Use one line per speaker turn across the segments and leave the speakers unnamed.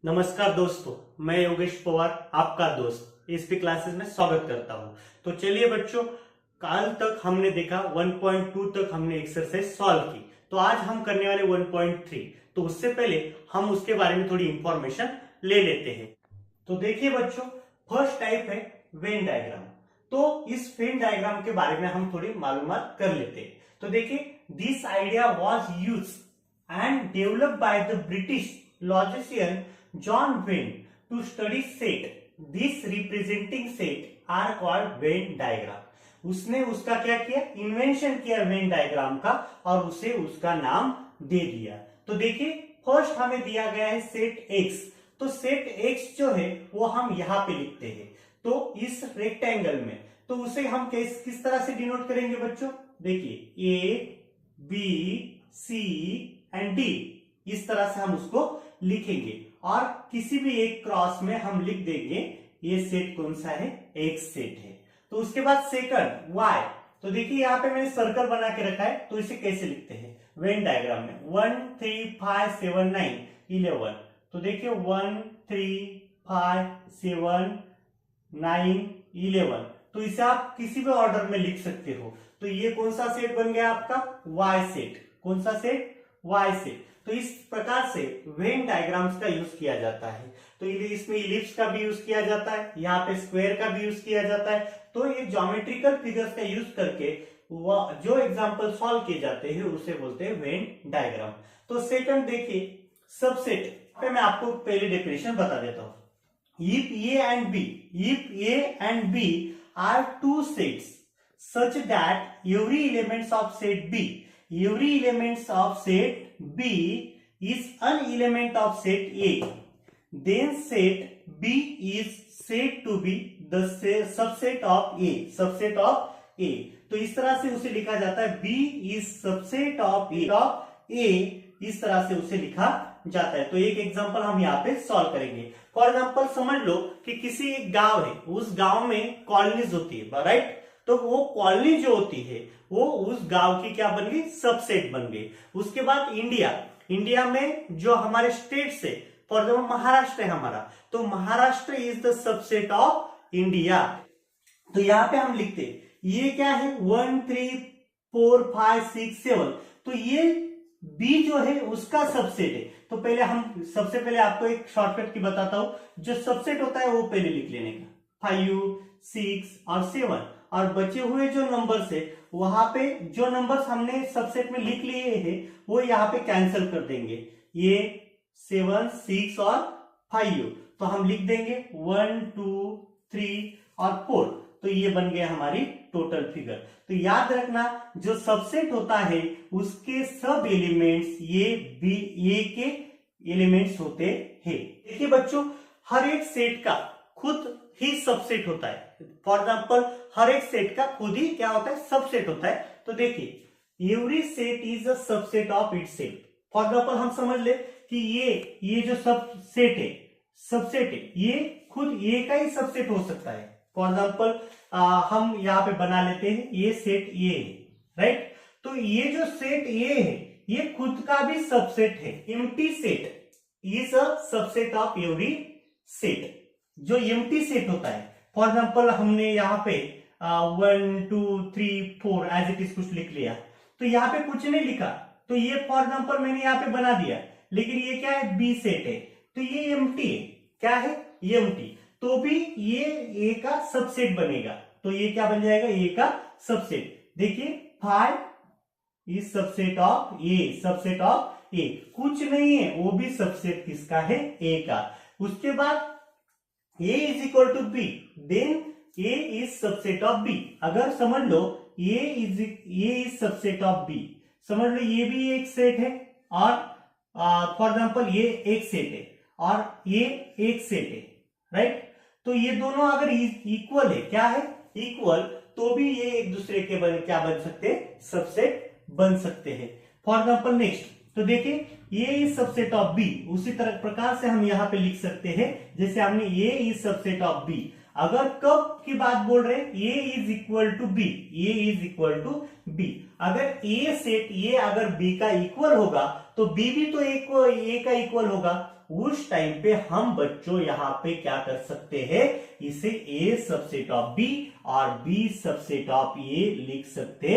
नमस्कार दोस्तों, मैं योगेश पवार आपका दोस्त एसपी क्लासेस में स्वागत करता हूं। तो चलिए बच्चों, कल तक हमने देखा 1.2 तक हमने एक्सरसाइज सॉल्व की। तो आज हम करने वाले 1.3। तो उससे पहले हम उसके बारे में थोड़ी इंफॉर्मेशन ले लेते हैं। तो देखिए बच्चों, फर्स्ट टाइप है वेन डायग्राम। तो इस वेन डायग्राम के बारे में हम थोड़ी मालूमात कर लेते हैं। तो देखिए, this idea was used and developed by the British logician John Venn to study set. These representing set are called Venn diagram. उसने उसका क्या किया, इन्वेंशन किया वेन डायग्राम का और उसे उसका नाम दे दिया। तो देखिए, फर्स्ट हमें दिया गया है सेट एक्स। तो सेट एक्स जो है वो हम यहाँ पे लिखते हैं। तो इस रेक्टेंगल में तो उसे हम किस तरह से डिनोट करेंगे बच्चों? देखिए, A B C and D, इस तरह से हम उसको लिखेंगे और किसी भी एक क्रॉस में हम लिख देंगे ये सेट कौन सा है, एक्स सेट है। तो उसके बाद सेकंड वाई। तो देखिए, यहाँ पे मैंने सर्कल बना के रखा है। तो इसे कैसे लिखते हैं वेन डायग्राम में? 1 3 5 7 9 11। तो देखिए 1 3 5 7 9 11। तो इसे आप किसी भी ऑर्डर में लिख सकते हो। तो ये कौन सा सेट बन गया आपका? Y set. कौन सा सेट? Y set. तो इस प्रकार से वेन डायग्राम्स का यूज किया जाता है। तो इसमें इलिप्स का भी यूज किया जाता है, यहाँ पे स्क्वायर का भी यूज किया जाता है। तो ये ज्योमेट्रिकल फिगर्स का यूज करके जो एग्जांपल सॉल्व किए जाते हैं उसे बोलते हैं वेन डायग्राम। तो सेकंड देखिए, सबसेट पे मैं आपको पहले डेफिनेशन बता देता हूं। If A and B are two sets such that every elements of set B is an element of set A, then set B is said to be the subset of A. तो इस तरह से उसे लिखा जाता है, B is subset of A, इस तरह से उसे लिखा जाता है। तो एक एग्जांपल हम यहाँ पे सॉल्व करेंगे। फॉर एग्जांपल समझ लो कि किसी एक गांव है, उस गांव में कॉलोनीज होती है, राइट? तो वो कॉलोनी जो होती है वो उस गांव की क्या बन गई? सबसेट बन गई। उसके बाद इंडिया में जो हमारे स्टेट से, फॉर एग्जाम्पल महाराष्ट्र है हमारा, तो Maharashtra is the subset of India. तो यहाँ पे हम लिखते ये क्या है, 1 3 4 5 6 7। तो ये बी जो है उसका सबसेट है। तो पहले हम सबसे पहले आपको एक शॉर्टकट की बताता हूं। जो सबसेट होता है वो पहले लिख लेने का, 5 6 और 7। और बचे हुए जो नंबर्स है वहां पे जो नंबर्स हमने सबसेट में लिख लिए हैं वो यहाँ पे कैंसिल कर देंगे, ये 7 6 और 5। तो हम लिख देंगे 1 2 3 और 4। तो ये बन गया हमारी टोटल फिगर। तो याद रखना, जो सबसेट होता है उसके सब एलिमेंट्स ये के एलिमेंट्स होते हैं। देखिए बच्चों, हर एक सेट का खुद ही सबसेट होता है। फॉर एग्जांपल, हर एक सेट का खुद ही क्या होता है, सबसेट होता है। तो देखिए, every set is a subset of itself. For example हम समझ ले कि ये जो सबसेट है ये खुद ए का ही सबसेट हो सकता है। फॉर एग्जाम्पल हम यहाँ पे बना लेते हैं, ये सेट ए है, राइट? तो ये जो सेट ए है ये खुद का भी सबसेट है। Empty set is a subset of every set. जो एम्प्टी सेट होता है, फॉर एग्जाम्पल हमने यहाँ पे 1 2 3 4 एज इट इज कुछ लिख लिया, तो यहाँ पे कुछ नहीं लिखा। तो ये फॉर एग्जाम्पल मैंने यहाँ पे बना दिया, लेकिन ये क्या है, बी सेट है। तो ये एम्प्टी है, क्या है, ये एम्प्टी। तो भी ये ए का सबसेट बनेगा। तो ये क्या बन जाएगा, ए का सबसेट। देखिए 5 इज सबसेट ऑफ ए, कुछ नहीं है, वो भी सबसेट किसका है, ए का। उसके बाद A is equal to B, then A is subset of B. अगर समझ लो A is subset of B, समझ लो ये भी एक सेट है और फॉर एग्जाम्पल ये एक सेट है और ये एक सेट है, राइट? तो ये दोनों अगर इक्वल है, क्या है, इक्वल, तो भी ये एक दूसरे के क्या बन सकते हैं, सबसेट बन सकते हैं। फॉर एग्जाम्पल नेक्स्ट, तो देखिए ये इज सबसेट ऑफ बी। उसी तरह प्रकार से हम यहाँ पे लिख सकते हैं, जैसे हमने ये इज सबसेट ऑफ बी। अगर कब की बात बोल रहे हैं, ए इज इक्वल टू बी, अगर ए सेट ये अगर बी का इक्वल होगा तो बी भी तो ए का इक्वल होगा। उस टाइम पे हम बच्चों यहाँ पे क्या कर सकते हैं, इसे ए सबसेट ऑफ बी और बी सबसेट ऑफ ए लिख सकते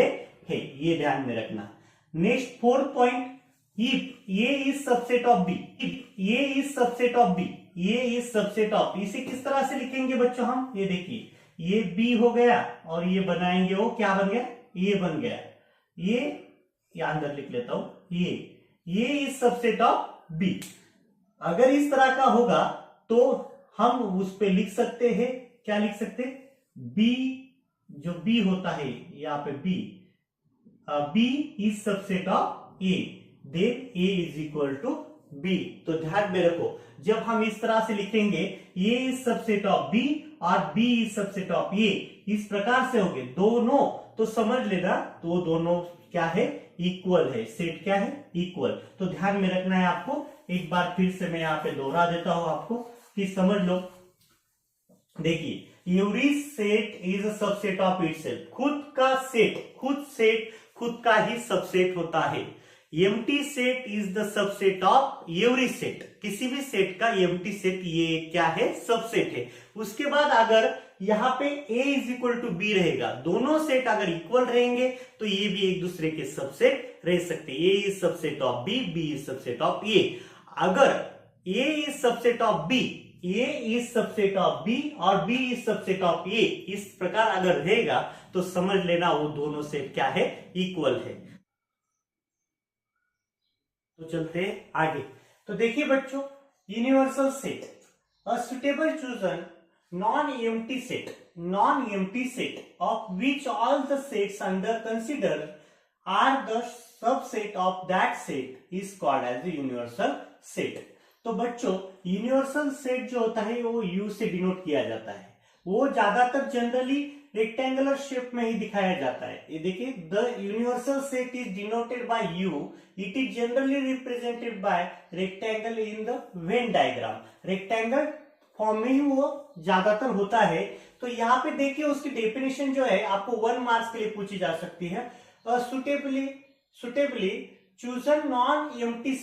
हैं, ये ध्यान में रखना। Next 4th point, if A is subset of B, if A is subset of B, A is subset of, इसे किस तरह से लिखेंगे बच्चों हम, ये देखिए ये बी हो गया और ये बनाएंगे वो क्या बन गया, ये बन गया, ये अंदर लिख लेता हूं, ये इज सबसेट ऑफ बी। अगर इस तरह का होगा तो हम उस पे लिख सकते हैं, क्या लिख सकते हैं, बी, जो बी होता है यहाँ पे B is subset of A, then A is equal to B. तो ध्यान में रखो, जब हम इस तरह से लिखेंगे ए इज सबसेट ऑफ बी और बी इज सबसेट ऑफ ए, इस प्रकार से होंगे दोनों, तो समझ लेना तो दोनों क्या है, इक्वल है, सेट क्या है, इक्वल। तो ध्यान में रखना है आपको, एक बार फिर से मैं यहाँ पे दोहरा देता हूं आपको कि समझ लो। देखिए every set is a subset of itself, खुद का सेट, खुद का ही सबसेट होता है। Empty set is the subset of every set, किसी भी सेट का एम्प्टी सेट ये क्या है, सबसेट है। उसके बाद अगर यहाँ पे a is equal to B रहेगा, दोनों सेट अगर इक्वल रहेंगे तो ये भी एक दूसरे के सबसेट रह सकते हैं। a is subset of b, b is subset of a। अगर a is subset of b, a is subset of b और b is subset of a, इस प्रकार अगर रहेगा तो समझ लेना वो दोनों सेट क्या है, इक्वल है। तो चलते हैं आगे। तो देखिए बच्चों, universal set, a suitable chosen non-empty set of which all the sets under consider are the subset of that set is called as the universal set। तो बच्चों यूनिवर्सल सेट जो होता है वो U से डिनोट किया जाता है, वो ज्यादातर जनरली रेक्टेंगुलर शेप में ही दिखाया जाता है। ये देखिए, the universal set is denoted by U, it is generally represented by rectangle in the Venn diagram, rectangle form में ही वो ज्यादातर होता है। तो यहाँ पे देखिए उसकी डेफिनेशन जो है आपको 1 मार्क्स के लिए पूछी जा सकती है। Suitably chosen non-empty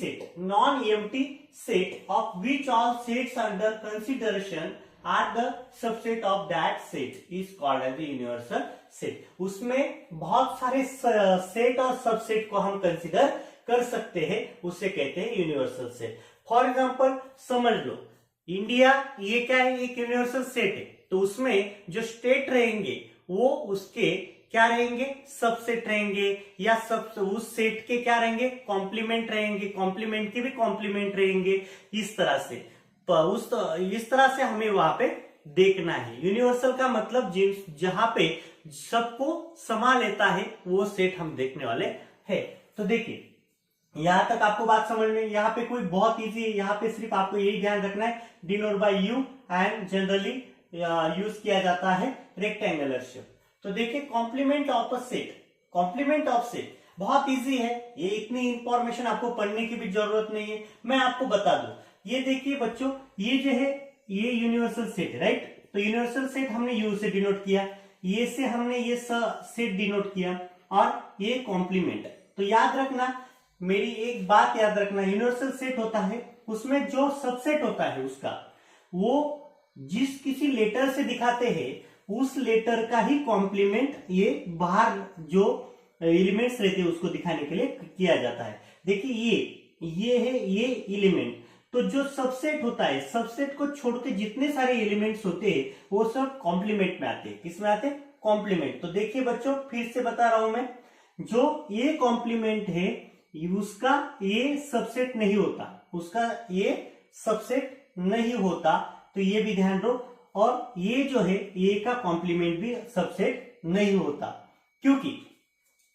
set of which all sets under consideration are the subset of that set is called as the universal set. उसमें बहुत सारे सेट और सबसेट को हम कंसिडर कर सकते हैं, उसे कहते हैं यूनिवर्सल सेट। फॉर एग्जाम्पल समझ लो, इंडिया ये क्या है, एक यूनिवर्सल सेट है, तो उसमें जो स्टेट रहेंगे वो उसके क्या रहेंगे, सबसेट रहेंगे, या सब उस सेट के क्या रहेंगे, कॉम्प्लीमेंट रहेंगे, कॉम्प्लीमेंट के भी कॉम्प्लीमेंट रहेंगे। इस तरह से इस तरह से हमें वहां पे देखना है। यूनिवर्सल का मतलब जहां पे सबको समा लेता है वो सेट हम देखने वाले हैं। तो देखिए यहां तक आपको बात समझ में, यहाँ पे कोई बहुत इजी है, यहाँ पे सिर्फ आपको यही ध्यान रखना है, denote by U and generally use किया जाता है रेक्टेंगुलर शेप। तो देखिए कॉम्प्लीमेंट ऑफ अ सेट बहुत इजी है, ये इतनी इंफॉर्मेशन आपको पढ़ने की भी जरूरत नहीं है, मैं आपको बता दूं। ये देखिए बच्चों, ये जो है ये यूनिवर्सल सेट है, राइट। तो यूनिवर्सल सेट हमने यू से डिनोट किया, ये से हमने ये सेट डिनोट किया, और ये कॉम्प्लीमेंट। तो याद रखना, मेरी एक बात याद रखना, यूनिवर्सल सेट होता है उसमें जो सबसेट होता है उसका, वो जिस किसी लेटर से दिखाते हैं उस लेटर का ही कॉम्प्लीमेंट ये बाहर जो एलिमेंट्स रहते हैं उसको दिखाने के लिए किया जाता है। देखिए ये है ये एलिमेंट, तो जो सबसेट होता है, सबसेट को छोड़ के जितने सारे एलिमेंट्स होते हैं वो सब कॉम्प्लीमेंट में आते हैं। किसमें आते हैं, कॉम्प्लीमेंट। तो देखिए बच्चों फिर से बता रहा हूं मैं, जो ये कॉम्प्लीमेंट है उसका ये सबसेट नहीं होता, उसका ये सबसेट नहीं होता, तो ये भी ध्यान रखो। और ये जो है ये का कॉम्प्लीमेंट भी सबसेट नहीं होता, क्योंकि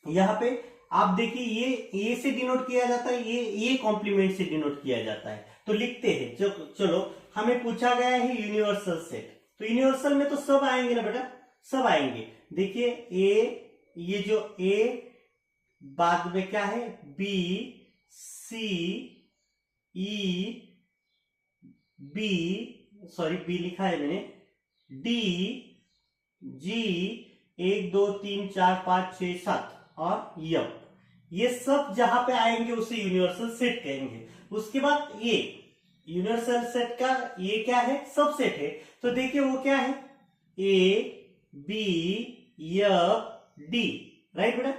यहां पे आप देखिए ये ए से डिनोट किया जाता है, ये कॉम्प्लीमेंट से डिनोट किया जाता है। तो लिखते हैं, चलो हमें पूछा गया है यूनिवर्सल सेट, तो यूनिवर्सल में तो सब आएंगे ना बेटा, सब आएंगे। देखिए ये जो ए बाद में क्या है, B C E B, sorry B लिखा है मैंने, डी जी 1 2 3 4 5 6 7 और यम, ये सब जहां पे आएंगे उसे यूनिवर्सल सेट कहेंगे। उसके बाद यूनिवर्सल सेट का ये क्या है, सबसेट है। तो देखिए वो क्या है, A B F D, right बेटा।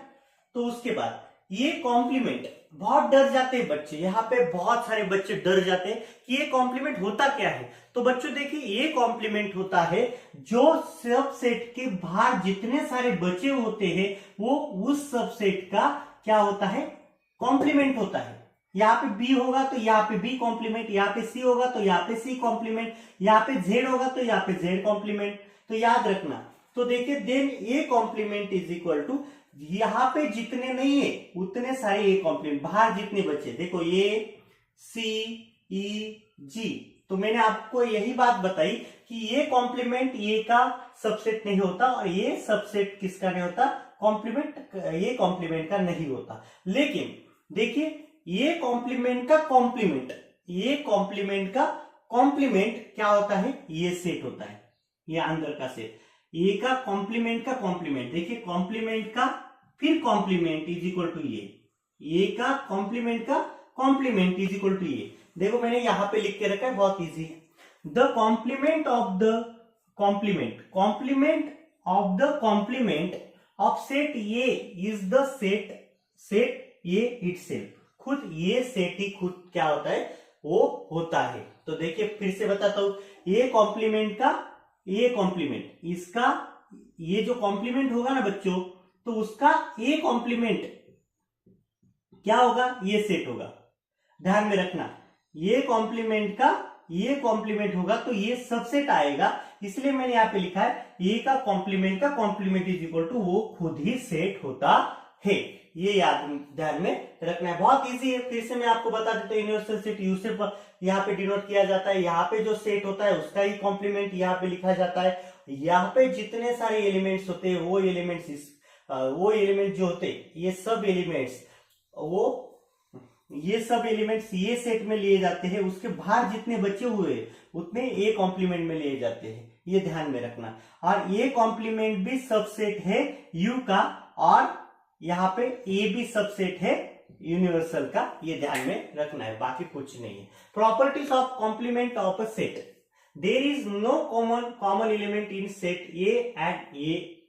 तो उसके बाद ये कॉम्प्लीमेंट, बहुत डर जाते हैं बच्चे, यहाँ पे बहुत सारे बच्चे डर जाते हैं कि ये कॉम्प्लीमेंट होता क्या है। तो बच्चों देखिए ये कॉम्प्लीमेंट होता है जो सबसेट के बाहर जितने सारे बचे होते हैं वो उस सबसेट का क्या होता है, कॉम्प्लीमेंट होता है। यहाँ पे बी होगा तो यहाँ पे बी कॉम्प्लीमेंट, यहाँ पे सी होगा तो यहाँ पे सी कॉम्प्लीमेंट, यहाँ पे जेड होगा तो यहाँ पे जेड कॉम्प्लीमेंट। तो याद रखना। तो देखिए then A complement is equal to, यहाँ पे जितने नहीं है उतने सारे ए कॉम्प्लीमेंट, बाहर जितने बचे देखो ए सी ई जी। तो मैंने आपको यही बात बताई कि ये कॉम्प्लीमेंट ये का सबसेट नहीं होता और ये सबसेट किसका नहीं होता, कॉम्प्लीमेंट, ये कॉम्प्लीमेंट का नहीं होता। लेकिन देखिए ये कॉम्प्लीमेंट का कॉम्प्लीमेंट, ये कॉम्प्लीमेंट का कॉम्प्लीमेंट क्या होता है, ये सेट होता है, ये अंदर का सेट। ए का कॉम्प्लीमेंट का कॉम्प्लीमेंट, देखिए कॉम्प्लीमेंट का फिर कॉम्प्लीमेंट इज इक्वल टू ये का कॉम्प्लीमेंट का कॉम्प्लीमेंट इज इक्वल टू ये। देखो मैंने यहां पे लिख के रखा है, बहुत इजी है। The complement of the complement, complement of the complement of set A is the set A itself. खुद ये सेट ही खुद क्या होता है, वो होता है। तो देखिए फिर से बताता हूं, ये कॉम्प्लीमेंट का ये कॉम्प्लीमेंट, इसका ये जो कॉम्प्लीमेंट होगा ना बच्चों, तो उसका ए कॉम्प्लीमेंट क्या होगा, ये सेट होगा। ध्यान में रखना, ये कॉम्प्लीमेंट का ये कॉम्प्लीमेंट होगा तो ये सबसेट आएगा। इसलिए मैंने यहां पे लिखा है ए का कॉम्प्लीमेंट इज इक्वल टू वो खुद ही सेट होता है। ये याद ध्यान में रखना है, बहुत इजी है। फिर से मैं आपको बता देता हूँ, यूनिवर्सल सेट यू से यहाँ पे डिनोट किया जाता है। यहाँ पे जो सेट होता है उसका ही कॉम्प्लीमेंट यहाँ पे लिखा जाता है। यहाँ पे जितने सारे एलिमेंट्स होते हैं वो एलिमेंट जो होते हैं, ये सब एलिमेंट्स ये सेट में लिए जाते हैं। उसके बाहर जितने बचे हुए उतने ए कॉम्प्लीमेंट में लिए जाते हैं, ये ध्यान में रखना। और ये कॉम्प्लीमेंट भी सबसेट है यू का, और यहाँ पे ए भी सबसेट है यूनिवर्सल का, ये ध्यान में रखना है, बाकी कुछ नहीं है। Properties of complement of a set, there is no common element in set A and A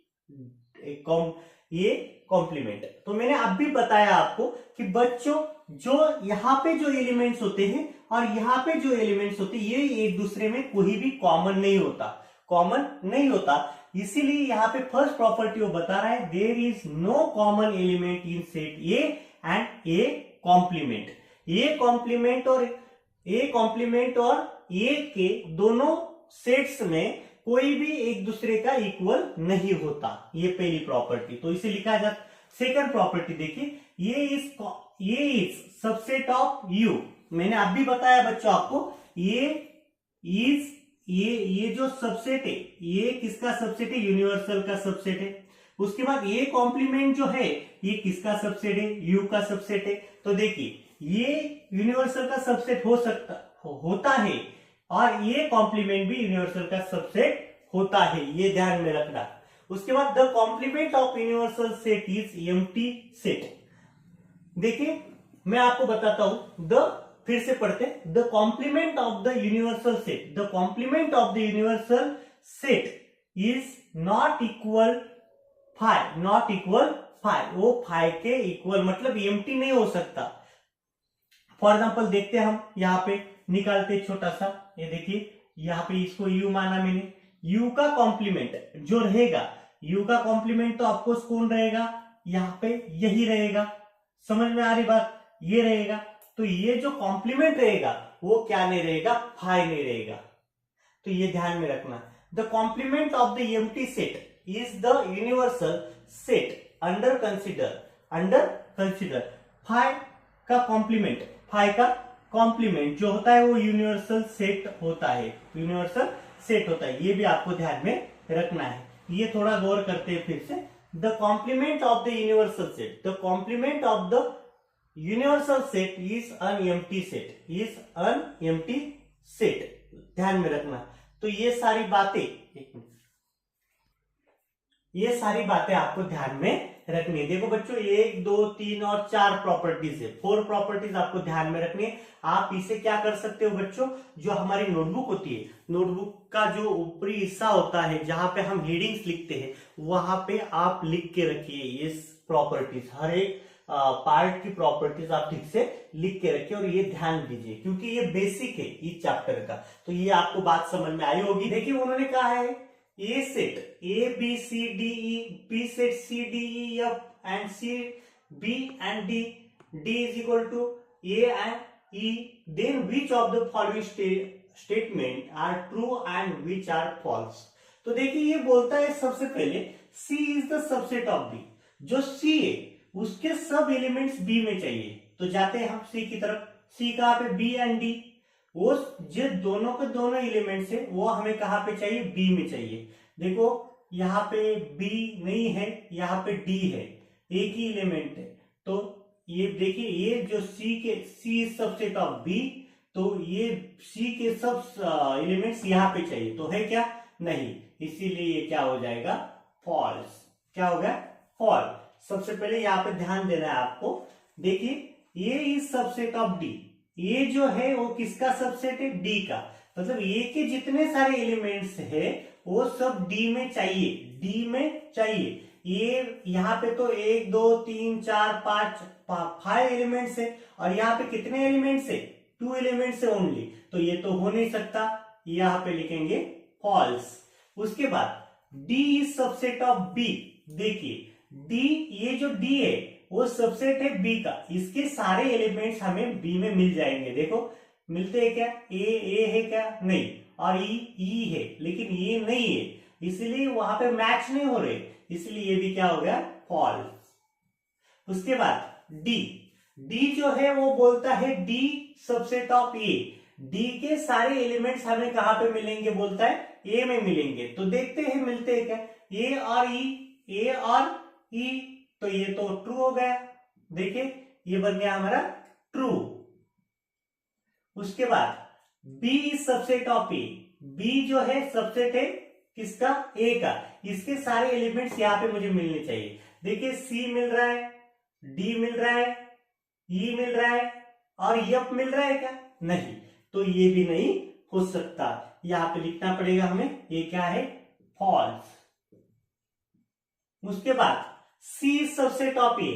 complement. तो मैंने अब भी बताया आपको कि बच्चों जो यहाँ पे जो एलिमेंट्स होते हैं और यहाँ पे जो एलिमेंट्स होते हैं ये एक दूसरे में कोई भी कॉमन नहीं होता। इसीलिए यहाँ पे फर्स्ट प्रॉपर्टी वो बता रहा है, there is no common element in set A and A complement. A complement और ए के दोनों सेट्स में कोई भी एक दूसरे का इक्वल नहीं होता, ये पहली प्रॉपर्टी। तो इसे लिखा जाता। सेकंड प्रॉपर्टी देखिए, ये इज सबसेट ऑफ यू। मैंने अब भी बताया बच्चों आपको, ये जो सबसेट है ये किसका सबसेट है, यूनिवर्सल का सबसेट है। उसके बाद ये कॉम्प्लीमेंट जो है ये किसका सबसेट है, यू का सबसेट है। तो देखिए ये यूनिवर्सल का सबसेट होता है और ये कॉम्प्लीमेंट भी यूनिवर्सल का सबसेट होता है, ये ध्यान में रखना। उसके बाद the complement of universal set is empty set. देखिए मैं आपको बताता हूं, फिर से पढ़ते, the complement of the universal set, the complement of the universal set is not equal 5, वो 5 के इक्वल मतलब एम्प्टी नहीं हो सकता। फॉर एग्जाम्पल देखते हैं, हम यहाँ पे निकालते छोटा सा, ये देखिए यहाँ पे इसको यू माना मैंने, यू का कॉम्प्लीमेंट जो रहेगा, यू का कॉम्प्लीमेंट तो ऑफकोर्स कौन रहेगा, यहाँ पे यही रहेगा। समझ में आ रही बात, ये रहेगा। तो ये जो कॉम्प्लीमेंट रहेगा वो क्या नहीं रहेगा, 5 नहीं रहेगा। तो ये ध्यान में रखना। The complement of the empty set is the universal set under consider 5 का कॉम्प्लीमेंट जो होता है वो यूनिवर्सल सेट होता है, ये भी आपको ध्यान में रखना है। ये थोड़ा गौर करते हैं फिर से। The complement of the universal set, the complement of the universal set is an empty set, ध्यान में रखना। तो ये सारी बातें, ये सारी बातें आपको ध्यान में रखनी है। देखो बच्चों 1 2 3 और 4 प्रॉपर्टीज है, 4 प्रॉपर्टीज आपको ध्यान में रखनी है। आप इसे क्या कर सकते हो बच्चों, जो हमारी नोटबुक होती है, नोटबुक का जो ऊपरी हिस्सा होता है जहां पे हम हेडिंग्स लिखते हैं, वहां पे आप लिख के रखिए ये प्रॉपर्टीज, हर एक पार्ट की प्रॉपर्टीज आप ठीक से लिख के रखिए और ये ध्यान दीजिए क्योंकि ये बेसिक है इस चैप्टर का। तो ये आपको बात समझ में आई होगी। देखिए उन्होंने कहा है A set A B C D E, B set C D E F and C B and D, D is equal to A and E, then which of the following statement are true and which are false. तो देखिए ये बोलता है सबसे पहले C is the subset of B, जो C है उसके सब एलिमेंट्स बी में चाहिए। तो जाते हैं हम सी की तरफ, सी कहां पे, बी एंड डी, वो जो दोनों के दोनों एलिमेंट्स है वो हमें कहां पे चाहिए, बी में चाहिए। देखो यहाँ पे बी नहीं है, यहाँ पे डी है, एक ही एलिमेंट है। तो ये देखिए ये जो सी के, सी सबसेट ऑफ बी, तो ये सी के सब एलिमेंट्स यहाँ पे चाहिए, तो है क्या, नहीं, इसीलिए ये क्या हो जाएगा, फॉल्स। क्या हो गया, फॉल्स। सबसे पहले यहाँ पे ध्यान देना है आपको। देखिए ये इज सबसेट ऑफ डी, ये जो है वो किसका सबसेट है, डी का, मतलब ये के जितने सारे एलिमेंट्स है वो सब डी में चाहिए, डी में चाहिए। ये यहाँ पे तो 1 2 3 4 5 एलिमेंट्स है और यहाँ पे कितने एलिमेंट्स है, 2 एलिमेंट्स है ओनली, तो ये तो हो नहीं सकता, यहाँ पे लिखेंगे फॉल्स। उसके बाद D is subset of B. देखिए डी, ये जो डी है वो सबसेट है बी का, इसके सारे एलिमेंट्स हमें बी में मिल जाएंगे। देखो मिलते हैं क्या, ए है क्या, नहीं, और ई है, लेकिन ये नहीं है, इसलिए वहां पे मैच नहीं हो रहे, इसलिए ये भी क्या हो गया, फॉल्स। उसके बाद डी, डी जो है वो बोलता है D subset of A, D के सारे एलिमेंट्स हमें कहां पे मिलेंगे, बोलता है ए में मिलेंगे। तो देखते हैं मिलते हैं क्या, ए और ई, ए और ई, तो ये तो ट्रू हो गया। देखिए ये बन गया हमारा ट्रू। उसके बाद B is subset of A, B जो है सबसेट है किसका, A का, इसके सारे एलिमेंट्स यहां पे मुझे मिलने चाहिए। देखिए C मिल रहा है, D मिल रहा है, E मिल रहा है और F मिल रहा है क्या, नहीं, तो ये भी नहीं हो सकता, यहां पे लिखना पड़ेगा हमें, ये क्या है, फॉल्स। उसके बाद C subset of A,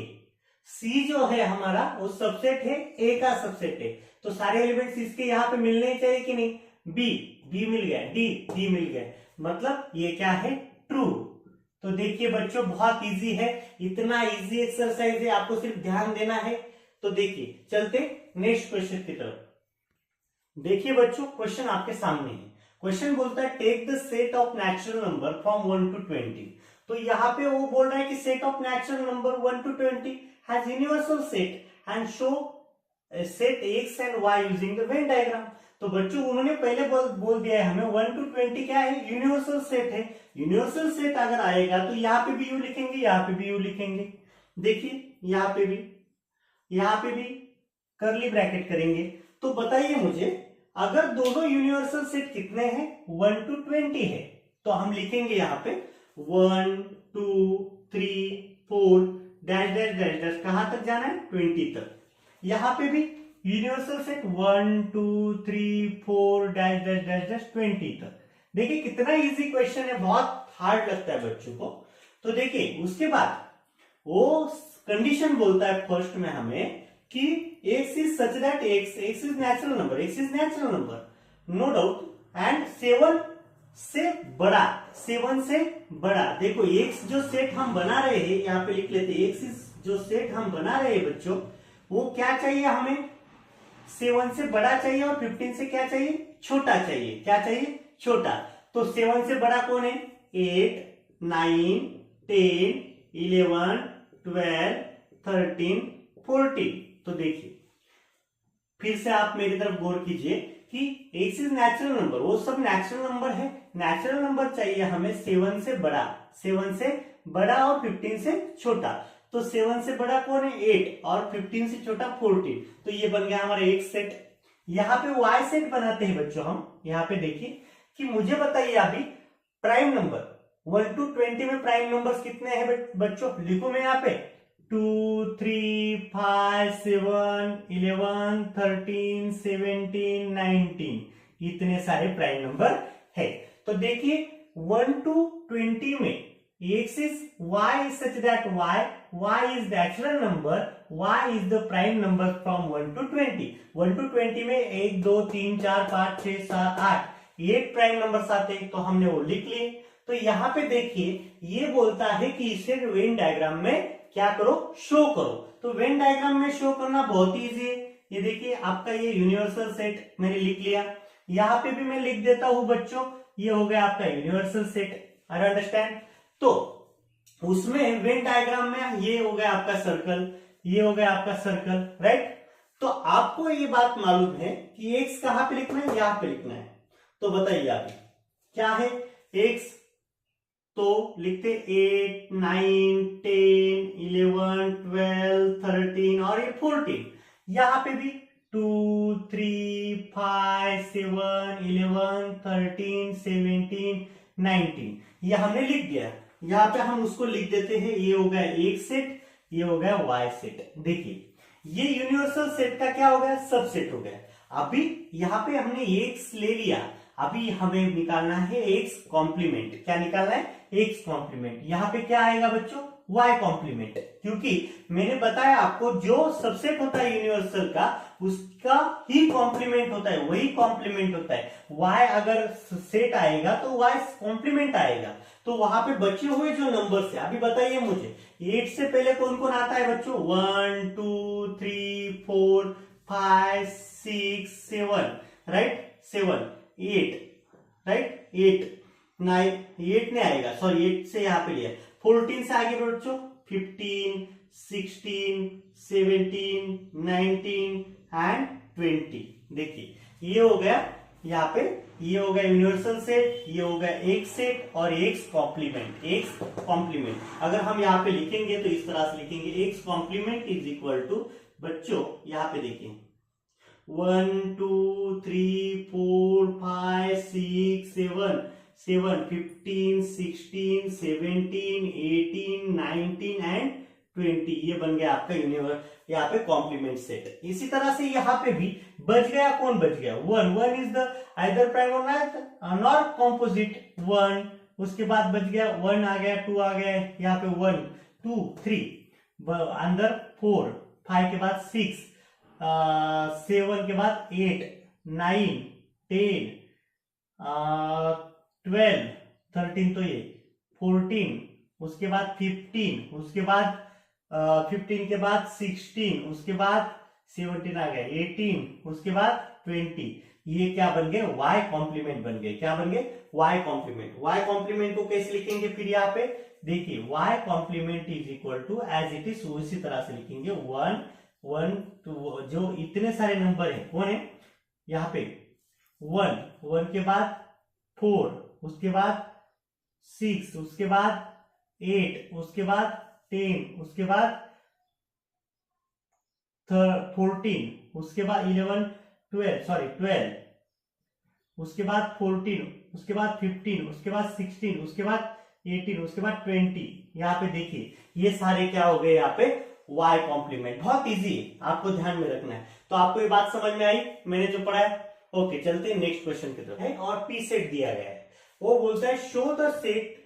C जो है हमारा वो सबसेट है A का सबसेट है, तो सारे एलिमेंट्स इसके यहाँ पे मिलने चाहिए कि नहीं, B मिल गया, D मिल गया, मतलब ये क्या है, ट्रू। तो देखिए बच्चों बहुत इजी है, इतना इजी एक्सरसाइज है, आपको सिर्फ ध्यान देना है। तो देखिए चलते नेक्स्ट क्वेश्चन की तरफ। देखिए बच्चों क्वेश्चन आपके सामने है, क्वेश्चन बोलता है take the set of natural number from 1 to 20। तो यहाँ पे वो बोल रहा है कि set of natural number 1 to 20 has universal set and show set x and y using the Venn diagram. तो बच्चों उन्होंने पहले बोल दिया है हमें 1 to 20 क्या है, यूनिवर्सल सेट है। यूनिवर्सल सेट अगर आएगा तो यहाँ पे भी यू लिखेंगे, यहाँ पे भी यू लिखेंगे। देखिए यहाँ पे भी कर्ली ब्रैकेट करेंगे। तो बताइए मुझे, अगर दोनों यूनिवर्सल सेट कितने हैं, 1 to 20 है, तो हम लिखेंगे यहाँ पे 1 2 3 4 डैश डैश डैश डैश, कहां तक जाना है, 20 तक। यहां पे भी universal set 1 2 3 4 dash dash dash dash 20 तक। देखिए कितना इजी क्वेश्चन है, बहुत हार्ड लगता है बच्चों को। तो देखिए उसके बाद वो कंडीशन बोलता है फर्स्ट में हमें कि x is such that x is natural number, x is natural number no doubt, and 7 से बड़ा, 7 से बड़ा। देखो x जो सेट हम बना रहे हैं, यहाँ पे लिख लेते हैं, x जो सेट हम बना रहे हैं बच्चों, वो क्या चाहिए हमें, 7 से बड़ा चाहिए और 15 से क्या चाहिए, छोटा चाहिए। क्या चाहिए, छोटा। तो 7 से बड़ा कौन है, 8 9 10 11 12 13 14। तो देखिए फिर से आप मेरी तरफ गौर कीजिए कि x इज नेचुरल नंबर, वो सब नेचुरल नंबर है, नेचुरल नंबर चाहिए हमें 7 से बड़ा, 7 से बड़ा और 15 से छोटा। तो 7 से बड़ा कौन है, 8, और 15 से छोटा 14। तो ये बन गया हमारा एक सेट। यहाँ पे y सेट बनाते हैं बच्चों हम। यहाँ पे देखिए कि मुझे बताइए अभी प्राइम नंबर, 1 to 20 में प्राइम नंबर्स कितने हैं बच्चों, लिखो मैं यहाँ पे 2 3 5 7 11 13 17 19, इतने सारे प्राइम नंबर है। तो देखिए 1 to 20 में x is y is such that y is the natural number, y is the prime number from 1 to 20। 1 to 20 में 1 2 3 4 5 6 7 8 8 प्राइम नंबर्स आते हैं, तो हमने वो लिख लिए। तो यहाँ पे देखिए ये बोलता है कि इसे वेन डायग्राम में क्या करो, शो करो। तो वेन डायग्राम में शो करना बहुत इजी है। ये देखिए आपका ये यूनिवर्सल सेट मैंने लिख लिया, यहाँ पे भी मैं लिख देता हूं बच्चों, ये हो गया आपका यूनिवर्सल सेट। I understand. तो उसमें वेन डायग्राम में ये हो गया आपका सर्कल, ये हो गया आपका सर्कल, राइट। तो आपको ये बात मालूम है कि एक्स कहां पे लिखना है, यहां पे लिखना है। तो बताइए आप क्या है एक्स, तो लिखते 8 9 10 11 12 13 और ये 14। यहां पे भी 2 3 5 7 11 13 17 19 ये हमने लिख दिया। यहाँ पे हम उसको लिख देते हैं, ये हो गया एक सेट, ये हो गया वाई सेट। देखिए ये यूनिवर्सल सेट का क्या हो गया, सबसेट हो गया। अभी यहाँ पे हमने एक्स ले लिया, अभी हमें निकालना है एक्स कॉम्प्लीमेंट। क्या निकालना है, एक्स कॉम्प्लीमेंट। यहाँ पे क्या आएगा बच्चों, वाई कॉम्प्लीमेंट, क्योंकि मैंने बताया आपको जो सबसेट होता है यूनिवर्सल का उसका ही कॉम्प्लीमेंट होता है, वही कॉम्प्लीमेंट होता है। वाई अगर सेट आएगा तो वाई कॉम्प्लीमेंट आएगा। तो वहां पे बचे हुए जो नंबर्स है, अभी बताइए मुझे 8 से पहले कौन कौन आता है बच्चों, 1 2 3 4 5 6 7, राइट 7 8, राइट 8 9 8 नहीं आएगा, सॉरी 8 से यहाँ पे लिया। 14 से आगे बच्चों 15 16 17 19 एंड 20। देखिए ये हो गया यहाँ पे, ये हो गया यूनिवर्सल सेट, ये हो गया एक सेट और एक्स कॉम्प्लीमेंट। एक्स कॉम्प्लीमेंट अगर हम यहाँ पे लिखेंगे तो इस तरह से लिखेंगे, X complement is equal to बच्चों यहाँ पे देखिए 1 2 3 4 5 6 7 7 15 16 17 18 19 एंड 20, ये बन गया आपका यूनिवर्स यहाँ पे कॉम्प्लीमेंट सेट। इसी तरह से यहाँ पे भी बच गया, कौन बच गया, 1 1 इज द आइदर प्राइम और नॉट कॉम्पोजिट 1। उसके बाद बच गया 1 आ गया, 2 आ गया, यहाँ पे 1 2 3 अंदर 4 5 के बाद 6 7 के बाद 8 9 10 12 13, तो ये 14, उसके बाद 15, उसके बाद 15 के बाद 16, उसके बाद 17 आ गया 18, उसके बाद 20। ये क्या बन गए, y कॉम्प्लीमेंट बन गए। क्या बन गए, y कॉम्प्लीमेंट। y कॉम्प्लीमेंट को कैसे लिखेंगे फिर यहाँ पे देखिए, y complement is equal to as it is उसी तरह से लिखेंगे 1 1 2, जो इतने सारे नंबर है कौन है यहाँ पे 1 1 के बाद 4, उसके बाद 6, उसके बाद 8, उसके बाद 10, उसके बाद 14, उसके बाद 11 12 सॉरी 12, उसके बाद 14, उसके बाद 15, उसके बाद 16, उसके बाद 18, उसके बाद 20। यहाँ पे देखिए ये सारे क्या हो गए यहाँ पे y कॉम्प्लीमेंट। बहुत इजी है, आपको ध्यान में रखना है। तो आपको ये बात समझ में आई मैंने जो पढ़ा है। ओके चलते हैं नेक्स्ट क्वेश्चन की तरफ है, और पी सेट दिया गया है। वो बोलता है show the set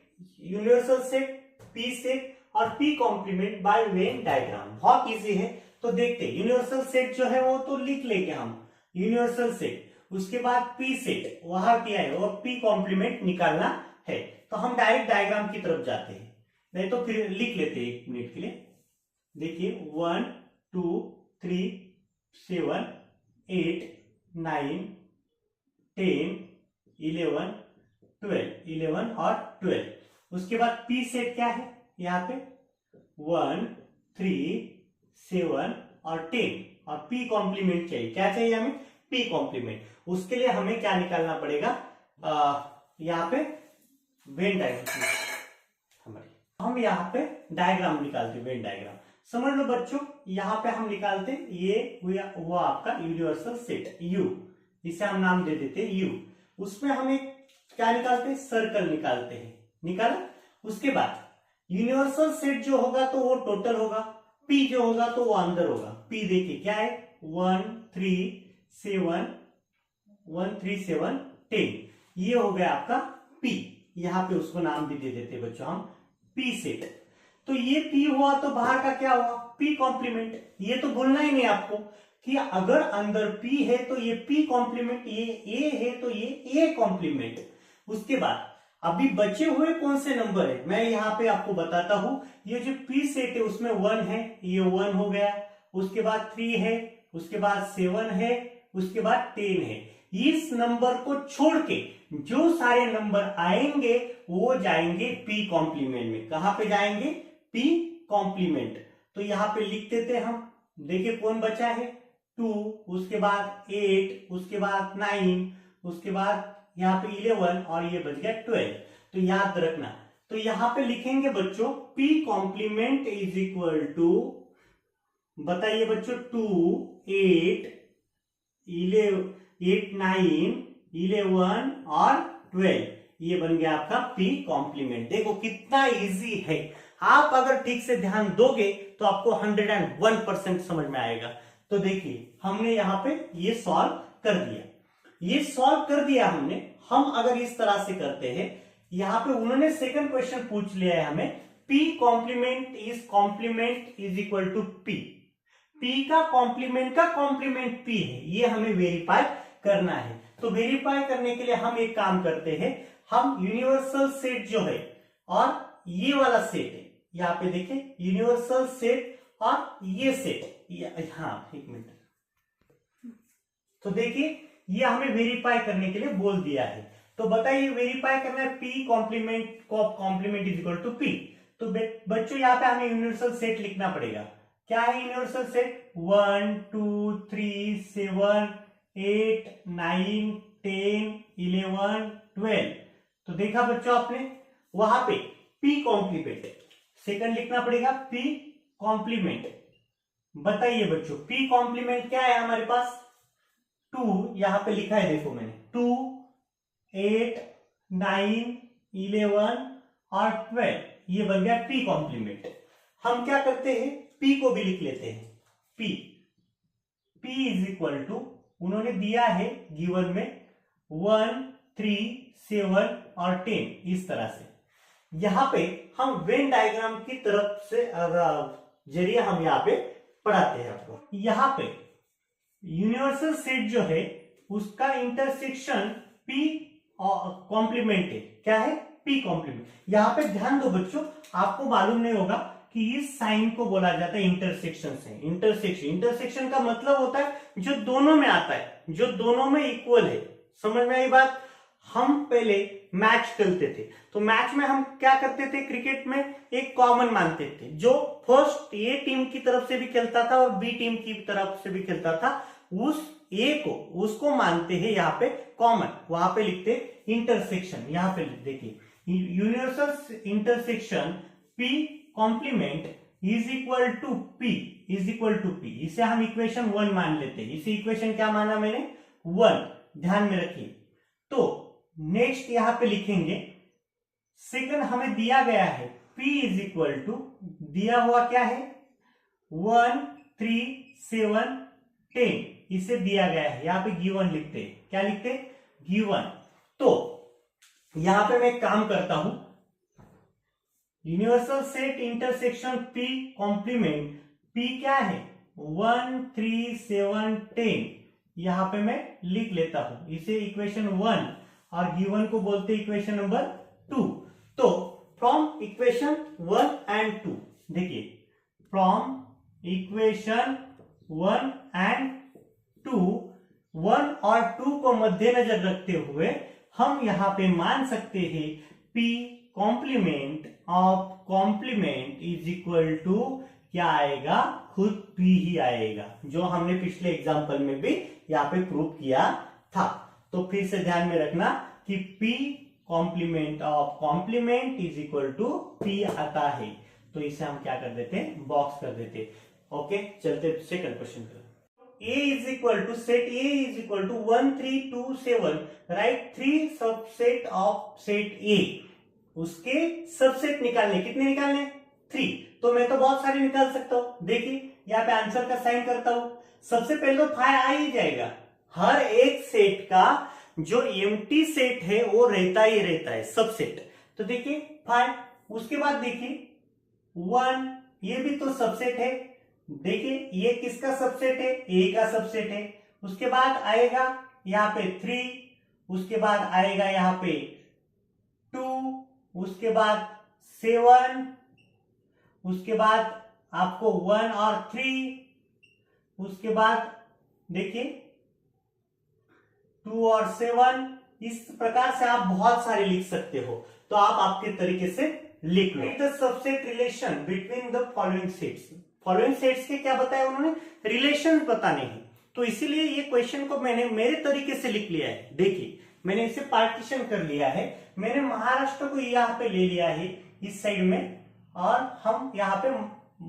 universal set P set और P complement by Venn diagram. बहुत इजी है। तो देखते हैं यूनिवर्सल सेट जो है वो तो लिख लेंगे हम, यूनिवर्सल सेट, उसके बाद पी सेट वहां क्या है और पी कॉम्प्लीमेंट निकालना है। तो हम डायरेक्ट डायग्राम की तरफ जाते हैं, नहीं तो फिर लिख लेते हैं 1 मिनट के लिए। देखिए 1 2 3 7 8 9 10 11 12 11 और 12। उसके बाद पी सेट क्या है यहाँ पे 1 3 7 और 10, और पी कॉम्प्लीमेंट चाहिए। क्या चाहिए हमें, पी कॉम्प्लीमेंट। उसके लिए हमें क्या निकालना पड़ेगा, यहाँ पे वेन डायग्राम। हम यहाँ पे डायग्राम निकालते, वेन डायग्राम समझ लो बच्चों। यहाँ पे हम निकालते ये वो आपका यूनिवर्सल सेट U, इसे हम नाम दे देते U। उसमें हम एक क्या निकालते हैं, सर्कल निकालते हैं। निकाला। उसके बाद यूनिवर्सल सेट जो होगा तो वो टोटल होगा, पी जो होगा तो वो अंदर होगा। पी देखिए क्या है, 1 3 7 1 3 7 10, ये हो गया आपका पी। यहां पे उसको नाम भी दे देते बच्चों हम पी सेट। तो ये पी हुआ तो बाहर का क्या हुआ, पी कॉम्प्लीमेंट। ये तो भूलना ही नहीं आपको कि अगर अंदर पी है तो ये पी कॉम्प्लीमेंट, ये ए है तो ये ए कॉम्प्लीमेंट। उसके बाद अभी बचे हुए कौन से नंबर है मैं यहाँ पे आपको बताता हूं। ये जो पी सेट है उसमें 1 है, ये 1 हो गया। उसके बाद 3 है, उसके बाद 7 है, उसके बाद 10 है। इस नंबर को छोड़ के जो सारे नंबर आएंगे वो जाएंगे पी कॉम्प्लीमेंट में। कहां पे जाएंगे, पी कॉम्प्लीमेंट। तो यहां पे लिख देते हम, देखिए कौन बचा है 2, उसके बाद 8, उसके बाद 9, उसके बाद यहाँ पे 11 और ये बच गया 12। तो याद रखना, तो यहां पे लिखेंगे बच्चों P complement is equal to, बताइए बच्चों 2 8 9 11 और 12, ये बन गया आपका पी कॉम्प्लीमेंट। देखो कितना इजी है, आप अगर ठीक से ध्यान दोगे तो आपको 101% समझ में आएगा। तो देखिए हमने यहाँ पे ये सॉल्व कर दिया, ये सॉल्व कर दिया हमने। हम अगर इस तरह से करते हैं, यहां पे उन्होंने सेकंड क्वेश्चन पूछ लिया है हमें, P complement is equal to P। P का कॉम्प्लीमेंट P है, ये हमें वेरीफाई करना है। तो वेरीफाई करने के लिए हम एक काम करते हैं, हम यूनिवर्सल सेट जो है और ये वाला सेट है, यहाँ पे देखें यूनिवर्सल सेट और ये सेट, हाँ एक मिनट, तो देखिए ये हमें वेरीफाई करने के लिए बोल दिया है। तो बताइए वेरीफाई करना है P complement is equal to P। तो बच्चों यहाँ पे हमें यूनिवर्सल सेट लिखना पड़ेगा। क्या है यूनिवर्सल सेट, 1 2 3 7 8 9 10 11 12। तो देखा बच्चों आपने, वहां पे P कॉम्प्लीमेंट, सेकंड लिखना पड़ेगा P कॉम्प्लीमेंट। बताइए बच्चों P कॉम्प्लीमेंट क्या है हमारे पास, 2 यहां पे लिखा है, देखो मैंने 2 8 9 11 और 12, ये बन गया P कॉम्प्लीमेंट। हम क्या करते हैं, P को भी लिख लेते हैं, P इज इक्वल टू, उन्होंने दिया है गिवन में 1 3 7 और 10, इस तरह से। यहां पे हम वेन डायग्राम की तरफ से जरिए हम यहाँ पे पढ़ाते हैं आपको। यहां पे यूनिवर्सल सेट जो है उसका इंटरसेक्शन P कॉम्प्लीमेंट है, क्या है, P कॉम्प्लीमेंट। यहां पे ध्यान दो बच्चों, आपको मालूम नहीं होगा कि इस साइन को बोला जाता है इंटरसेक्शन से। इंटरसेक्शन का मतलब होता है जो दोनों में आता है, जो दोनों में इक्वल है। समझ में आई बात। हम पहले मैच खेलते थे, तो मैच में हम क्या करते थे, क्रिकेट में एक कॉमन मानते थे, जो फर्स्ट ए टीम की तरफ से भी खेलता था और बी टीम की तरफ से भी खेलता था, उस ए को उसको मानते हैं यहाँ पे कॉमन, वहां पे लिखते इंटरसेक्शन। यहाँ पे देखिए universal intersection P complement is equal to P, इसे हम इक्वेशन 1 मान लेते हैं। इसे इक्वेशन क्या माना मैंने, 1, ध्यान में रखिए। तो नेक्स्ट यहां पे लिखेंगे, सेकंड हमें दिया गया है P इज इक्वल टू, दिया हुआ क्या है 1 3 7 10, इसे दिया गया है, यहां पे गिवन लिखते हैं, क्या लिखते हैं, गिवन। तो यहां पे मैं एक काम करता हूं, universal set intersection P complement, P क्या है 1 3 7 10, यहां पे मैं लिख लेता हूं, इसे इक्वेशन 1 और गिवन को बोलते इक्वेशन नंबर 2। तो फ्रॉम इक्वेशन 1 एंड 2, देखिए फ्रॉम इक्वेशन 1 एंड 2, 1 और 2 को मद्देनजर रखते हुए हम यहां पे मान सकते हैं P complement of complement is equal to क्या आएगा, खुद P ही आएगा, जो हमने पिछले एग्जांपल में भी यहाँ पे प्रूव किया था। तो फिर से ध्यान में रखना कि P complement of complement is equal to P आता है। तो इसे हम क्या कर देते हैं, बॉक्स कर देते हैं। ओके, चलते सेकंड क्वेश्चन पर। A is equal to set A is equal to 1 3 2 7, write 3 subset of set A। उसके सबसेट निकालने, कितने निकालने, 3। तो मैं तो बहुत सारे निकाल सकता हूं। देखिए यहाँ पे आंसर का साइन करता हूं। सबसे पहले तो 5 आ ही जाएगा। हर एक सेट का जो एम्प्टी सेट है वो रहता ही रहता है सबसेट। तो देखिए 5, उसके बाद देखिए 1, ये भी तो सबसेट है। देखिए ये किसका सबसेट है, ए का सबसेट है। उसके बाद आएगा यहाँ पे 3, उसके बाद आएगा यहाँ पे 2, उसके बाद 7, उसके बाद आपको 1 और 3, उसके बाद देखिए 2 और 7। इस प्रकार से आप बहुत सारे लिख सकते हो। तो आप आपके तरीके से लिख लो। The subset relation between the following sets. Following sets के क्या बताया उन्होंने, रिलेशन बताने हैं। तो इसीलिए ये क्वेश्चन को मैंने मेरे तरीके से लिख लिया है। देखिए मैंने इसे पार्टीशन कर लिया है। मैंने महाराष्ट्र को यहाँ पे ले लिया है इस साइड में, और हम यहाँ पे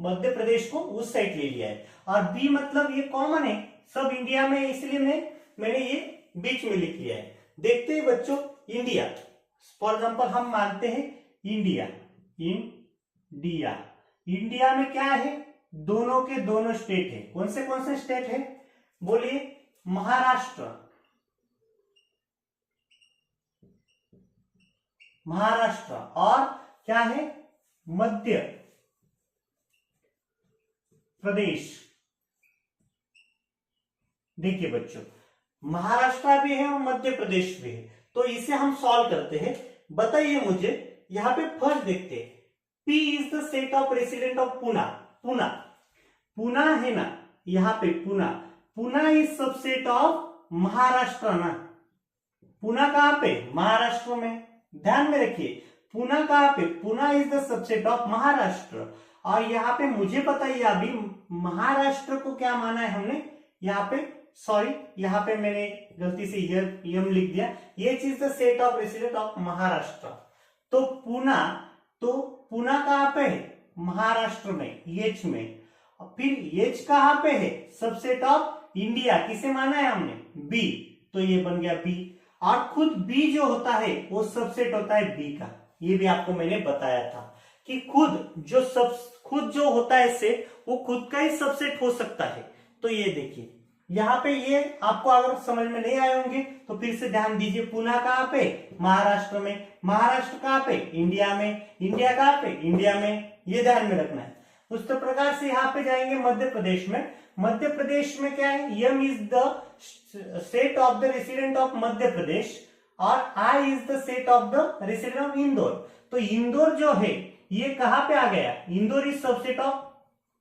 मध्य प्रदेश को उस साइड ले लिया है। और बी मतलब ये कॉमन है सब इंडिया में, इसलिए मैंने ये बीच में लिख लिया है। देखते हैं बच्चों, इंडिया फॉर एग्जाम्पल हम मानते हैं इंडिया, इंडिया में क्या है, दोनों के दोनों स्टेट है। कौन से स्टेट है, बोलिए, महाराष्ट्र, और क्या है, मध्य प्रदेश। देखिए बच्चों, महाराष्ट्र भी है और मध्य प्रदेश भी है। तो इसे हम सॉल्व करते हैं। बताइए मुझे, यहां पे फर्स्ट देखते हैं, P is the set of resident of Pune. Pune है ना, यहाँ पे Pune is subset of Maharashtra ना। पुना कहां पे, महाराष्ट्र में। ध्यान में रखिए, पुना कहां पे, Pune is the subset of Maharashtra. और यहाँ पे मुझे बताइए अभी महाराष्ट्र को क्या माना है हमने, यहाँ पे सॉरी, यहाँ पे मैंने गलती से यम लिख दिया। ये चीज the set of resident of Maharashtra. तो पुना कहां पे है, महाराष्ट्र में, एच में। और फिर एच कहां पे है, सबसेट ऑफ इंडिया, किसे माना है हमने, बी। तो ये बन गया बी। और खुद बी जो होता है वो सबसेट होता है बी का। ये भी आपको मैंने बताया था कि खुद जो होता है सेट, वो खुद का ही सबसेट हो सकता है। तो ये देखिए यहाँ पे, ये आपको अगर समझ में नहीं आए होंगे तो फिर से ध्यान दीजिए। पुना कहां पे, महाराष्ट्र में। महाराष्ट्र कहां पे, इंडिया में। इंडिया कहां पे, इंडिया में। ये ध्यान में रखना है। उस प्रकार से यहाँ पे जाएंगे मध्य प्रदेश में। मध्य प्रदेश में क्या है, M is the set of the resident of Madhya Pradesh, और I is the set of the resident of Indore. तो इंदौर जो है ये कहां पे आ गया, Indore is subset of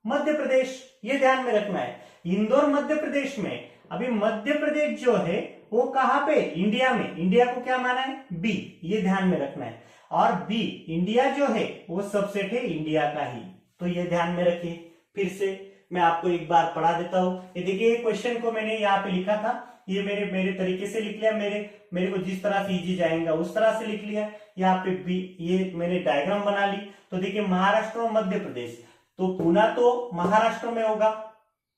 Madhya Pradesh. ये ध्यान में रखना है, इंदौर मध्य प्रदेश में। अभी मध्य प्रदेश जो है वो कहां पे, इंडिया में। इंडिया को क्या माना है, बी। ये ध्यान में रखना है। और बी, इंडिया जो है वो सबसेट है इंडिया का ही। तो ये ध्यान में रखिए। फिर से मैं आपको एक बार पढ़ा देता हूं। ये देखिए क्वेश्चन को मैंने यहाँ पे लिखा था, ये मेरे तरीके से लिख लिया। मेरे को जिस तरह से इजी जाएगा उस तरह से लिख लिया। यहाँ पे बी, ये मैंने डायग्राम बना ली। तो देखिए महाराष्ट्र और मध्य प्रदेश, तो पुना तो महाराष्ट्र में होगा,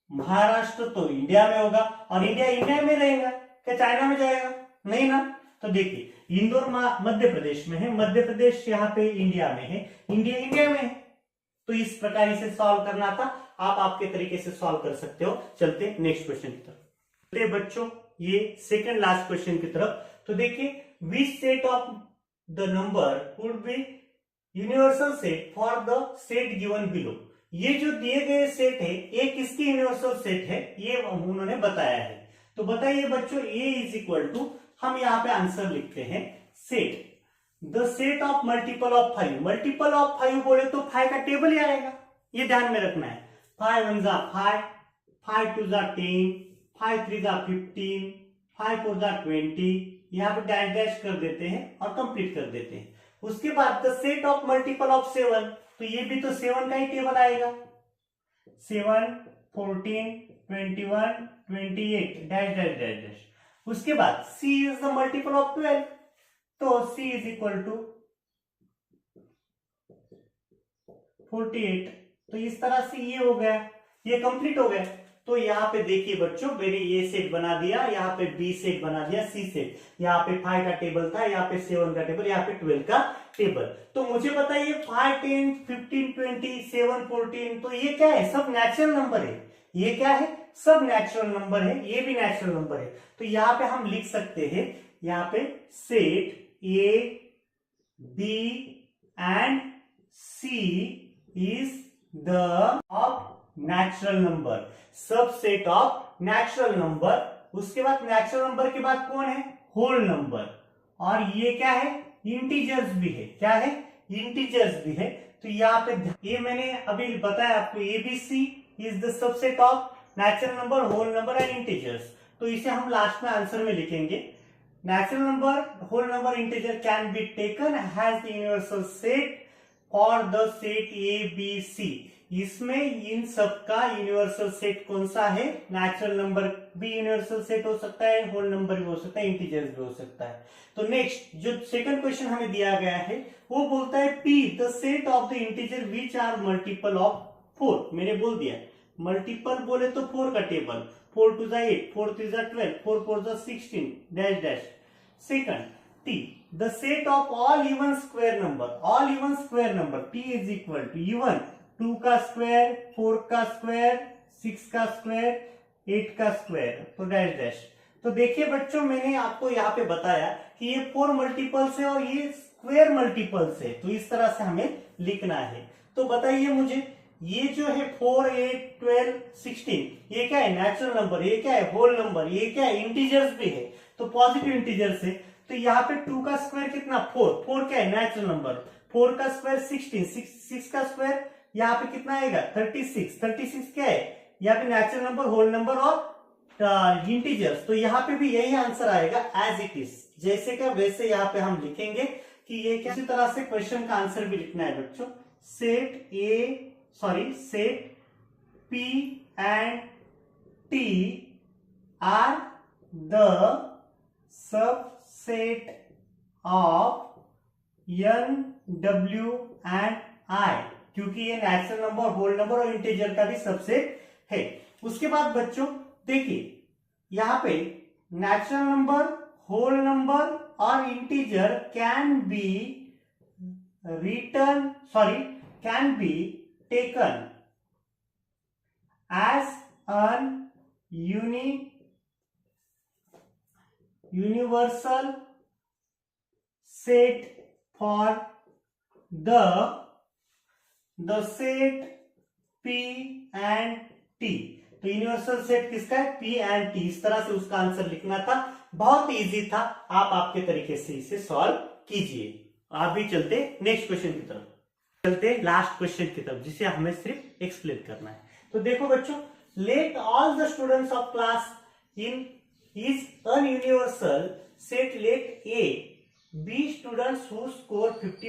महाराष्ट्र तो इंडिया में होगा, और इंडिया में रहेगा क्या चाइना में जाएगा, नहीं ना। तो देखिए इंदौर मध्य प्रदेश में है, मध्य प्रदेश यहाँ पे इंडिया में है, इंडिया में है। तो इस प्रकार इसे सॉल्व करना था। आप आपके तरीके से सॉल्व कर सकते हो। चलते नेक्स्ट क्वेश्चन की तरफ। चलते बच्चों ये सेकंड लास्ट क्वेश्चन की तरफ। तो देखिए, which set of the number would be universal set for the set given below. ये जो दिए गए सेट है, ये किसकी यूनिवर्सल सेट है, ये उन्होंने बताया है। तो बताइए बच्चों, ए इज इक्वल टू, हम यहाँ पे आंसर लिखते हैं, set the set of multiple of 5। Multiple of 5 बोले तो 5 का टेबल ही आएगा। ये ध्यान में रखना है। 5 1 जा 5, 5 2 जा 10, 5 3 जा 15, 5 4 जा 20। यहाँ पे डैश डैश कर देते हैं और कंप्लीट कर देते हैं। उसके बाद the set of multiple of 7, तो ये भी तो 7 का ही टेबल आएगा। 7 14 21 28 डैश डैश डैश डैश। उसके बाद C is the multiple of 12, तो C इज इक्वल टू 48। तो इस तरह से ये हो गया, ये कंप्लीट हो गया। तो यहाँ पे देखिए बच्चों, मैंने ये सेट बना दिया, यहाँ पे बी सेट बना दिया, सी सेट, यहाँ पे 5 का टेबल था, यहाँ पे 7 का टेबल, यहाँ पे 12 का टेबल। तो मुझे बताइए 5, 10, 15, 20, 7, 14, तो ये क्या है? सब नेचुरल नंबर है। ये क्या है? सब नेचुरल नंबर है, ये भी नेचुरल नंबर है। तो यहाँ पे हम लिख सकते हैं, यहाँ पे set A, B and C is the of natural number, subset of natural number. उसके बाद नेचुरल नंबर के बाद कौन है? Whole number. और ये क्या है? इंटीजर्स भी है। क्या है? इंटीजर्स भी है। तो यहाँ पे ये मैंने अभी बताया आपको, ABC is the subset of natural number, whole number and integers. तो इसे हम लास्ट में आंसर में लिखेंगे। Natural number, whole number, integer can be taken has the universal set for the set A B C. इसमें इन सब का यूनिवर्सल सेट कौन सा है? नेचुरल नंबर भी यूनिवर्सल सेट हो सकता है, होल नंबर भी हो सकता है, इंटीजर्स भी हो सकता है। तो नेक्स्ट जो सेकंड क्वेश्चन हमें दिया गया है वो बोलता है P the set of the integer which are multiple of 4। मैंने बोल दिया मल्टीपल बोले तो 4 का table, 4 2 8, 4 3 12, 4 4 16 dash dash. Second T the set of all even square number, all even square number T is equal to even 2 का square, 4 का square, 6 का square, 8 का स्क्वायर, तो डैश डैश। तो देखिए बच्चों, मैंने आपको यहाँ पे बताया कि ये 4 मल्टीपल्स है और ये स्क्वायर मल्टीपल्स है, तो इस तरह से हमें लिखना है। तो बताइए मुझे, ये जो है 4, 8, 12, 16, ये क्या है? Natural number. ये क्या है? Whole number. ये क्या है? इंटीजर्स भी है, तो पॉजिटिव इंटीजर्स है। तो यहाँ पे 2 का स्क्वायर कितना? 4, 4 क्या है? Natural number. 4 का स्क्वायर 16, 6 का स्क्वायर यहाँ पे कितना आएगा? 36, 36 क्या है? यहाँ पे नेचुरल नंबर, होल नंबर और इंटीजर्स। तो यहाँ पे भी यही आंसर आएगा एज इट इज, जैसे क्या वैसे यहाँ पे हम लिखेंगे कि ये क्या। इसी तरह से क्वेश्चन का आंसर भी लिखना है बच्चों। Set P and T are the subset of N, W and I, क्योंकि ये नेचुरल नंबर, होल नंबर और इंटीजर का भी सबसेट है। उसके बाद बच्चों देखिए, यहां पे नेचुरल नंबर, होल नंबर और integer can be taken as an universal set for the set P and T। तो यूनिवर्सल सेट किसका है? P and T। इस तरह से उसका आंसर लिखना था। बहुत इजी था, आप आपके तरीके से इसे सॉल्व कीजिए। आप भी चलते नेक्स्ट क्वेश्चन की तरफ, चलते लास्ट क्वेश्चन की तरफ, जिसे हमें सिर्फ एक्सप्लेन करना है। तो देखो बच्चों, let all the students of class in is an universal set, let A be students who score 50